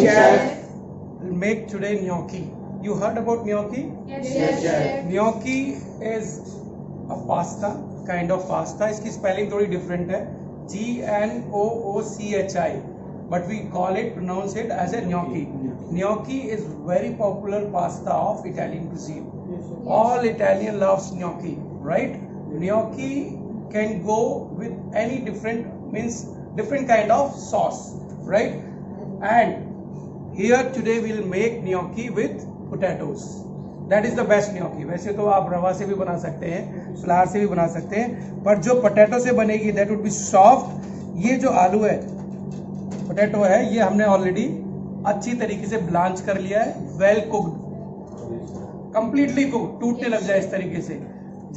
chef. We'll make today gnocchi. You heard about gnocchi? Yes, chef. Gnocchi is a pasta, kind of pasta. इसकी spelling थोड़ी different है, Gnoochi, but we pronounce it as a gnocchi. Gnocchi is very popular pasta of Italian cuisine. All Italian loves gnocchi, right? Gnocchi can go with any different kind of sauce, right? And here today we'll make gnocchi with potatoes. That is the best gnocchi. वैसे तो आप रवा से भी बना सकते हैं, flower से भी बना सकते हैं, पर जो पोटैटो से बनेगी that would be soft. ये जो आलू है, पोटैटो है, ये हमने ऑलरेडी अच्छी तरीके से ब्लांच कर लिया है, वेल कुक्ड, कंप्लीटली कुक्ड, टूटने लग जाए इस तरीके से.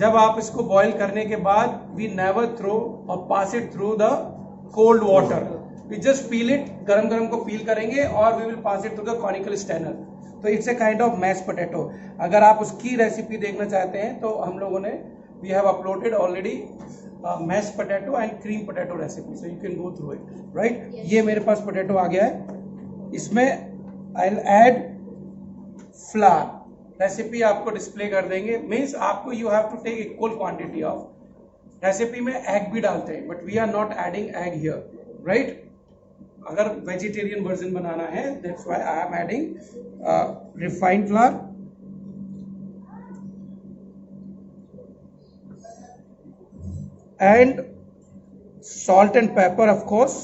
जब आप इसको बॉईल करने के बाद वी नेवर थ्रो और pass it through the cold water, we just peel it, गरम गरम को पील करेंगे और we will pass it through the conical strainer. तो it's a kind of mash potato. अगर आप उसकी रेसिपी देखना चाहते हैं तो हम लोगों ने we have uploaded already mash potato and cream potato recipe, so you can go through it, right. ये मेरे पास पोटैटो आ गया है. इसमें I will add flour. Recipe आपको डिस्प्ले कर देंगे, मीन्स आपको you have to take equal quantity of. Recipe में एग भी डालते हैं, but we are not adding egg here, right. अगर वेजिटेरियन वर्जन बनाना है, that's why I am adding refined flour and salt and pepper, of course,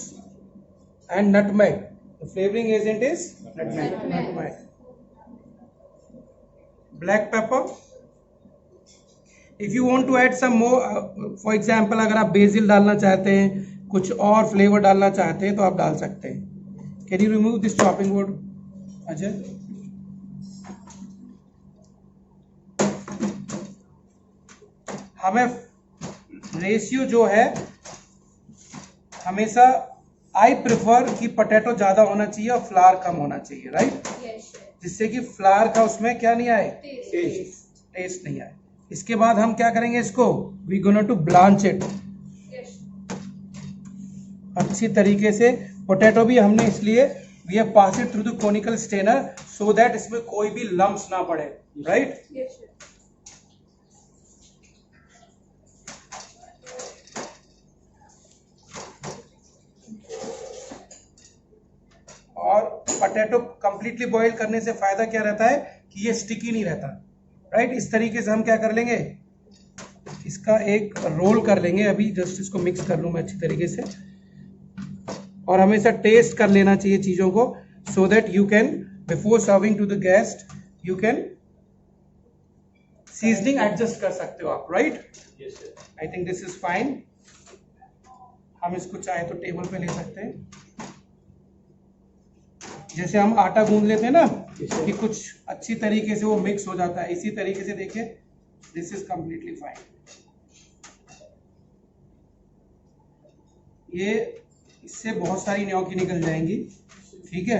and nutmeg. The flavoring agent is nutmeg. Black pepper. If you want to add some more, for example, अगर आप basil डालना चाहते हैं, कुछ और flavour डालना चाहते हैं तो आप डाल सकते हैं. Can you remove this chopping board, Ajay? हमें रेशियो जो है हमेशा आई प्रेफर कि पोटैटो ज्यादा होना चाहिए और फ्लावर कम होना चाहिए, राइट. जिससे कि फ्लावर का उसमें क्या नहीं आए, टेस्ट नहीं आए. इसके बाद हम क्या करेंगे, इसको we gonna to blanch it अच्छी तरीके से. पोटैटो भी हमने इसलिए we have pass it through the conical strainer so that इसमें कोई भी लम्प्स ना पड़े, राइट. और पोटैटो कंप्लीटली बॉईल करने से फायदा क्या रहता है कि ये स्टिकी नहीं रहता, राइट. इस तरीके से हम क्या कर लेंगे, इसका एक रोल कर लेंगे. अभी जस्ट इसको मिक्स कर लूं मैं अच्छी तरीके से. और हमेशा टेस्ट कर लेना चाहिए चीजों को, so that you can before serving to the guest you can seasoning adjust कर सकते हो आप, right. I think this is fine. हम इसको चाहे तो टेबल पे ले सकते हैं. जैसे हम आटा गूंद लेते हैं ना कि कुछ अच्छी तरीके से वो मिक्स हो जाता है, इसी तरीके से देखिए दिस इज कंप्लीटली फाइन. ये इससे बहुत सारी gnocchi निकल जाएंगी, ठीक है.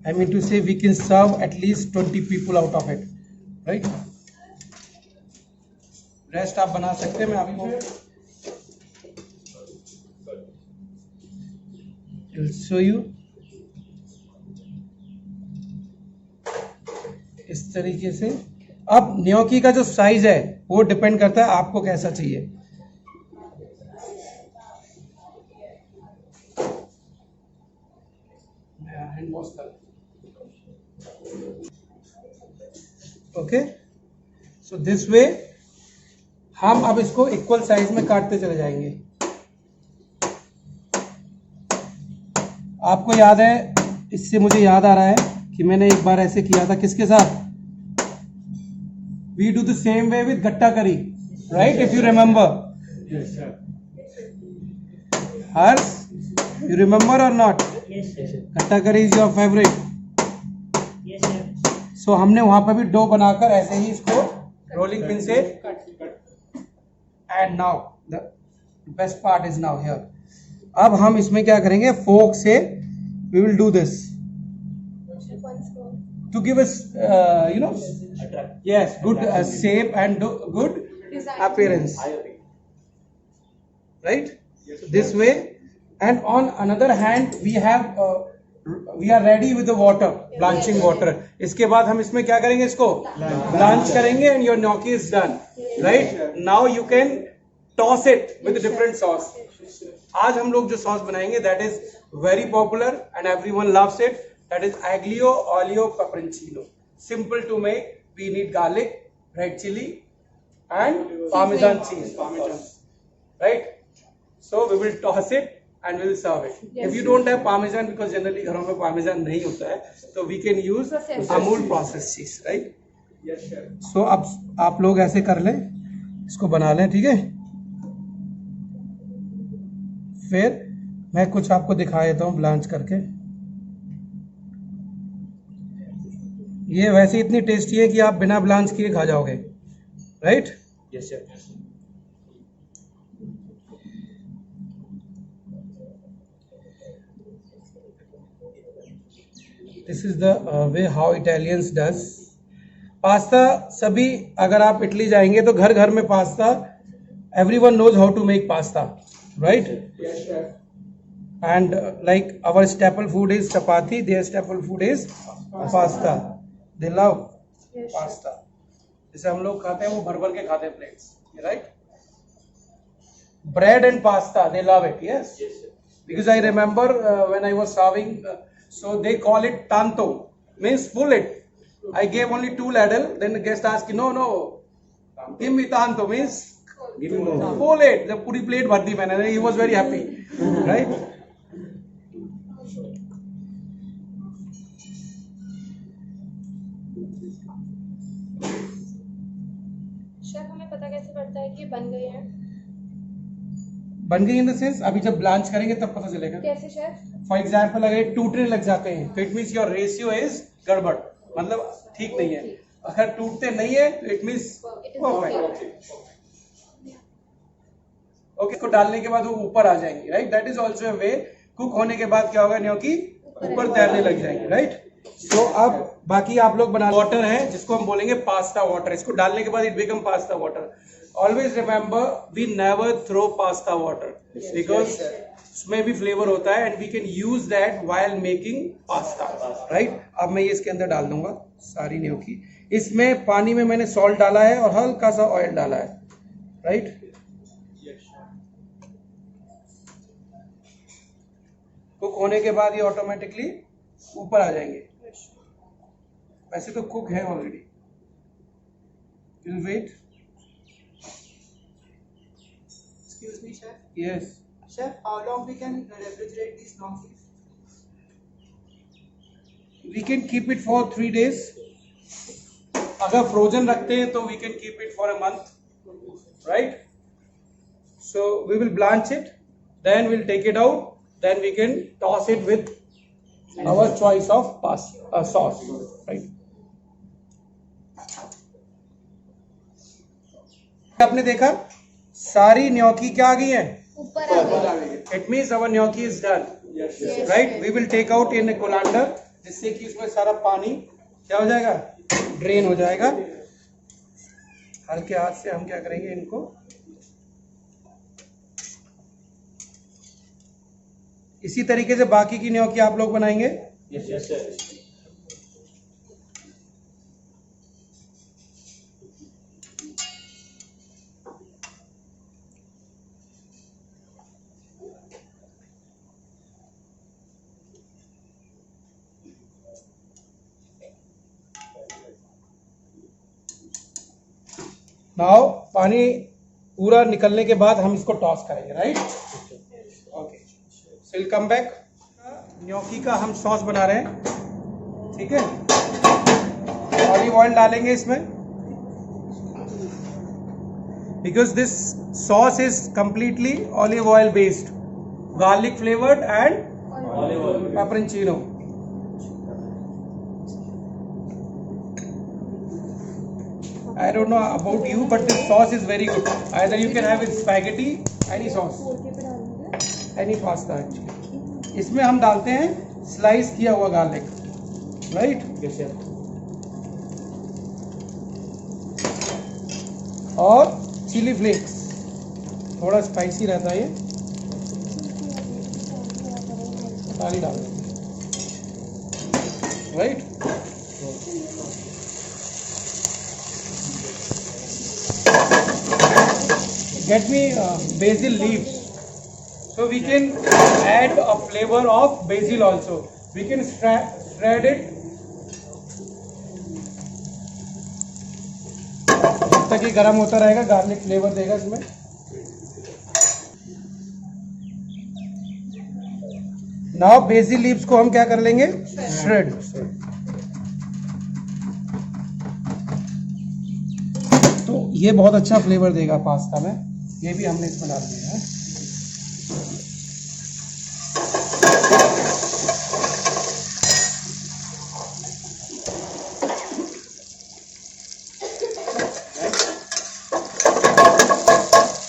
I mean to say we can serve at least 20 people out of it, right. Rest आप बना सकते हैं. मैं आपको I'll show you. इस तरीके से. अब gnocchi का जो साइज है वो डिपेंड करता है आपको कैसा चाहिए. ओके, सो दिस वे हम अब इसको इक्वल साइज में काटते चले जाएंगे. आपको याद है, इससे मुझे याद आ रहा है कि मैंने एक बार ऐसे किया था. किसके साथ? We do the same way with gatta curry, right. If you remember, Harsh, you remember और not? Gatta curry is your favourite. सो हमने वहां पर भी डो बनाकर ऐसे ही इसको रोलिंग पिन से. And now the best part is now here. अब हम इसमें क्या करेंगे, फोक से we will do this to give us yes, good shape and good appearance, right. So this way, and on another hand we have we are ready with the water, blanching water. इसके बाद हम इसमें क्या करेंगे, इसको blanch करेंगे and your gnocchi is done, right. Now you can toss it with different sauce. आज हम लोग जो सॉस बनाएंगे that is very popular and everyone loves it, that is aglio olio peperoncino. Simple to make, we need garlic, red chili and parmesan cheese, right? So we will toss it and we will serve it. Yes. If you don't have parmesan, because generally घरों में parmesan नहीं होता है, so we can use Amul processed cheese, right? Yes sir. So अब आप लोग ऐसे कर लें, इसको बना लें, ठीक है। फिर मैं कुछ आपको दिखा देता हूँ ब्लांच करके। ये वैसे इतनी टेस्टी है कि आप बिना ब्लांच किए खा जाओगे, right? Yes sir. This is the way how Italians does. Pasta सभी, अगर आप इटली जाएंगे तो घर घर में pasta, everyone knows how to make pasta, right? Yes sir. And like our staple food is chapati, their staple food is pasta. They love pasta. जैसे हम लोग खाते हैं वो भर भर के खाते हैं plates, right. Bread and pasta, they love it, yes, because I remember when I was serving, so they call it tanto, means full it. I gave only 2 ladle, then the guest asked, no give me tanto, means give me more, full it, the पूरी plate भर दी मैंने। he was very happy, right? बन गई है, बन गई in the sense अभी जब ब्लांच करेंगे तब पता चलेगा। कैसे शेफ? फॉर एग्जाम्पल अगर टूटने लग जाते हैं तो it means your ratio is गड़बड़, मतलब ठीक नहीं है। अगर टूटते नहीं है तो इट मीन्स परफेक्ट। ओके, इसको डालने के बाद वो ऊपर आ जाएंगे, right. That is also a way. Cook होने के बाद क्या होगा, gnocchi ऊपर तैरने लग जाएंगे, राइट। सो अब बाकी आप लोग बना, वाटर है जिसको हम बोलेंगे पास्ता वाटर। इसको डालने के बाद it become pasta water. Always remember, we never throw pasta water because उसमें भी फ्लेवर होता है and we can use that while making pasta, right. अब मैं ये इसके अंदर डाल दूंगा सारी gnocchi। इसमें पानी में मैंने सॉल्ट डाला है और हल्का सा ऑयल डाला है, राइट। कुक होने के बाद ये ऑटोमेटिकली ऊपर आ जाएंगे। वैसे तो कुक है already. Wait, Excuse me, chef. Yes. Chef, how long we can refrigerate these gnocchi? We can keep it for 3 days. अगर फ्रोजन रखते हैं तो we can keep it for a month, right? So we will blanch it, then we'll take it out, then we can toss it with our choice of pasta sauce, right? आपने देखा सारी gnocchi क्या आ गई है, ऊपर आ गई। It means our gnocchi is done, right? We will take out in a colander, जिससे कि उसमें सारा पानी क्या हो जाएगा, ड्रेन हो जाएगा। हल्के हाथ से हम क्या करेंगे, इनको इसी तरीके से बाकी की gnocchi आप लोग बनाएंगे। Yes, sir. नाउ पानी पूरा निकलने के बाद हम इसको टॉस करेंगे, right. Okay, so will come back. gnocchi का हम सॉस बना रहे हैं, ठीक है। ऑलिव ऑयल डालेंगे इसमें because this sauce is completely olive oil based, garlic flavoured and peperoncino. I don't know about you, but this sauce is very good. Either you can have it spaghetti, any sauce, any pasta actually. इसमें हम डालते हैं slice किया हुआ garlic, right. Yes, sir. और chilli flakes, थोड़ा spicy रहता है ये, सारी डाल देंगे। right? Get me basil leaves. So we can add a flavor of basil also. We can shred it. जब तक ये गर्म होता रहेगा गार्लिक फ्लेवर देगा इसमें. नाउ बेसिल लीव्स को हम क्या कर लेंगे? श्रेड. तो ये बहुत अच्छा फ्लेवर देगा पास्ता में. ये भी हमने इसमें डाल दिया है.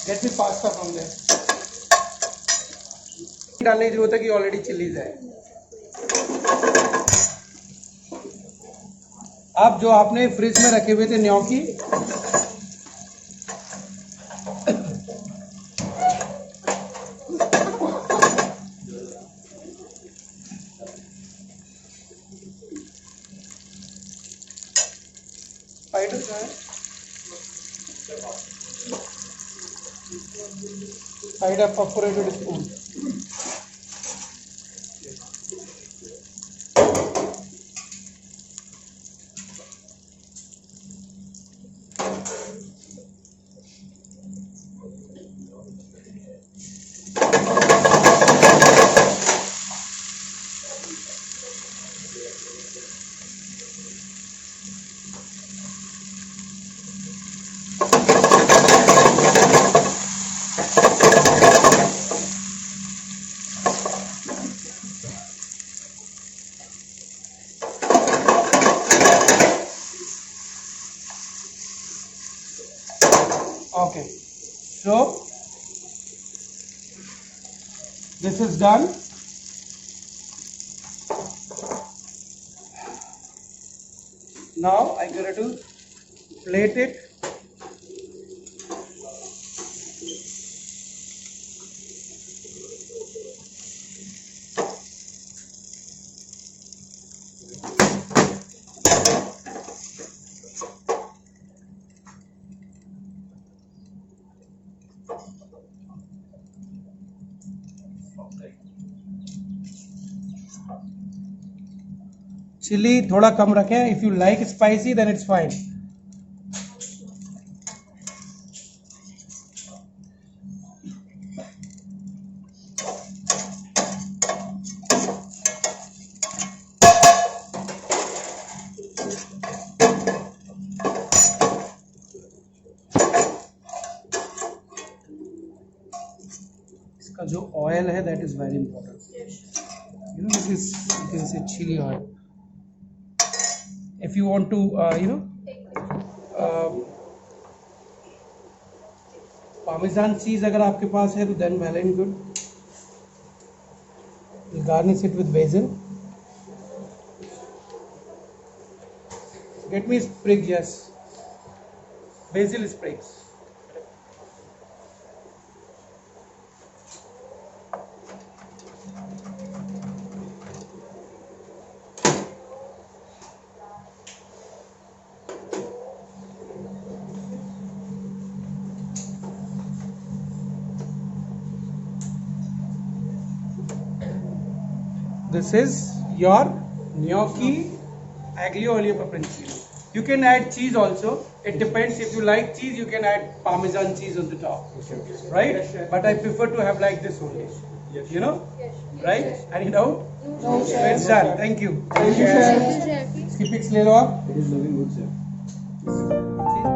Get the pasta from there. डालने की जरूरत है कि ऑलरेडी चिलीज है. अब जो आपने फ्रिज में रखे हुए थे न्योकी, a perforated spoon. Okay, so this is done. Now I got to plate it. Chilli थोड़ा कम रखें. If you like spicy then it's fine. इसका जो ऑयल है that is very important. You know this is you can say chilli oil. If you want to, Parmesan cheese अगर आपके पास है तो then well and good. You garnish it with basil. Get me sprig, yes. Basil sprigs. This is your gnocchi aglio olio peperoncino. You can add cheese also. It depends. If you like cheese, you can add Parmesan cheese on the top, right? But I prefer to have like this only. You know, right? Any doubt? No, So it's done. Thank you. sir. Skip pics ले लो आप. It is looking good, sir. Cheese.